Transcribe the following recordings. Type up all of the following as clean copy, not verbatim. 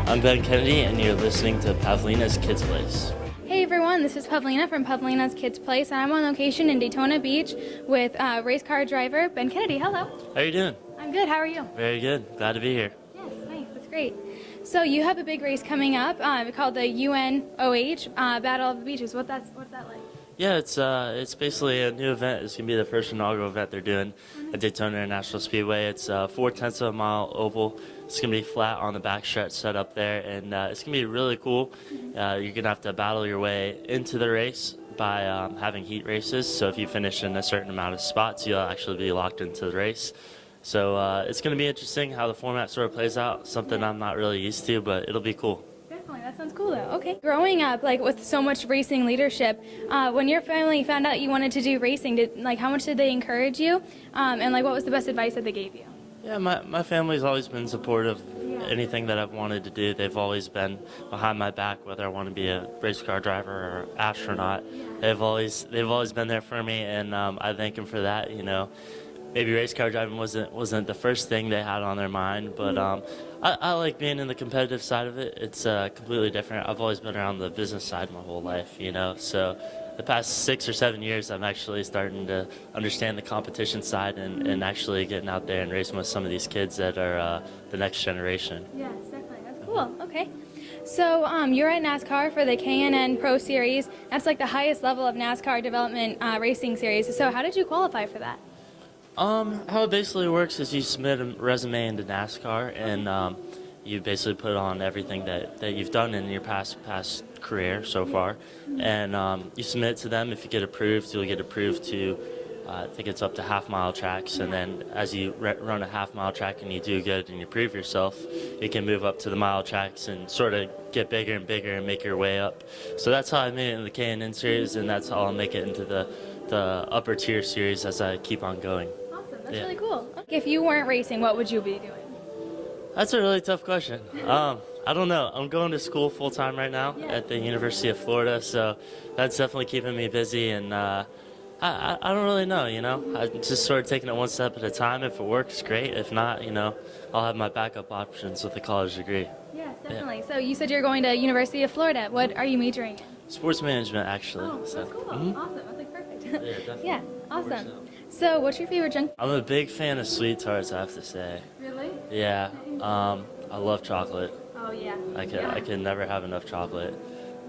I'm Ben Kennedy, and you're listening to Pavlina's Kidz Place. Hey everyone, this is Pavlina from Pavlina's Kidz Place, and I'm on location in Daytona Beach with race car driver Ben Kennedy. Hello. How are you doing? I'm good. How are you? Very good. Glad to be here. Yes, nice. That's great. So you have a big race coming up called the UNOH Battle of the Beaches. What's that like? Yeah, it's basically a new event. It's going to be the first inaugural event they're doing at Daytona International Speedway. It's 4/10 of a mile oval. It's going to be flat on the backstretch set up there, and it's going to be really cool. You're going to have to battle your way into the race by having heat races. So if you finish in a certain amount of spots, you'll actually be locked into the race. So it's going to be interesting how the format sort of plays out, something I'm not really used to, but it'll be cool. Definitely, that sounds cool though. Okay. Growing up, like with so much racing leadership, when your family found out you wanted to do racing, how much did they encourage you? And what was the best advice that they gave you? Yeah, my family's always been supportive of anything that I've wanted to do. They've always been behind my back, whether I want to be a race car driver or astronaut. They've always been there for me, and I thank them for that. You know, maybe race car driving wasn't the first thing they had on their mind, but I like being in the competitive side of it. It's completely different. I've always been around the business side my whole life, you know, so the past 6 or 7 years I'm actually starting to understand the competition side and actually getting out there and racing with some of these kids that are the next generation. Yes, definitely. That's cool. Okay. So you're at NASCAR for the K&N Pro Series. That's like the highest level of NASCAR development racing series. So how did you qualify for that? How it basically works is you submit a resume into NASCAR, and you basically put on everything that you've done in your past career so far, and you submit it to them. If you get approved, you'll get approved to, I think it's up to half-mile tracks, and then as you run a half-mile track and you do good and you prove yourself, you can move up to the mile tracks and sort of get bigger and bigger and make your way up. So that's how I made it in the K&N series, and that's how I'll make it into the upper tier series as I keep on going. That's really cool. If you weren't racing, what would you be doing? That's a really tough question. I don't know. I'm going to school full-time right now at the University of Florida, so that's definitely keeping me busy, and I don't really know, you know. I'm just sort of taking it one step at a time. If it works, great. If not, you know, I'll have my backup options with a college degree. Yes, definitely. Yeah. So you said you're going to University of Florida. What are you majoring in? Sports management, actually. Oh, So. that's cool. Awesome. That's like perfect. Yeah, definitely. Yeah, awesome. So what's your favorite junk? I'm a big fan of sweet tarts, I have to say. Really? Yeah. I love chocolate. Oh, yeah. I can never have enough chocolate.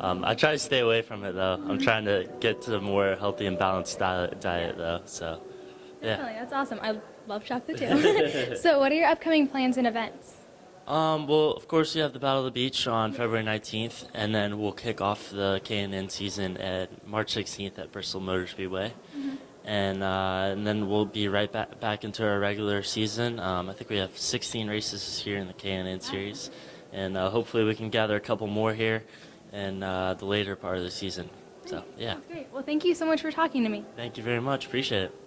I try to stay away from it, though. I'm trying to get to a more healthy and balanced diet though. So, yeah. Definitely, that's awesome. I love chocolate, too. So what are your upcoming plans and events? Well, of course, we have the Battle of the Beach on February 19th, and then we'll kick off the K&N season at March 16th at Bristol Motor Speedway. And then we'll be right back into our regular season. I think we have 16 races this year in the K&N series, and hopefully we can gather a couple more here in the later part of the season. So, yeah. That's great. Well, thank you so much for talking to me. Thank you very much. Appreciate it.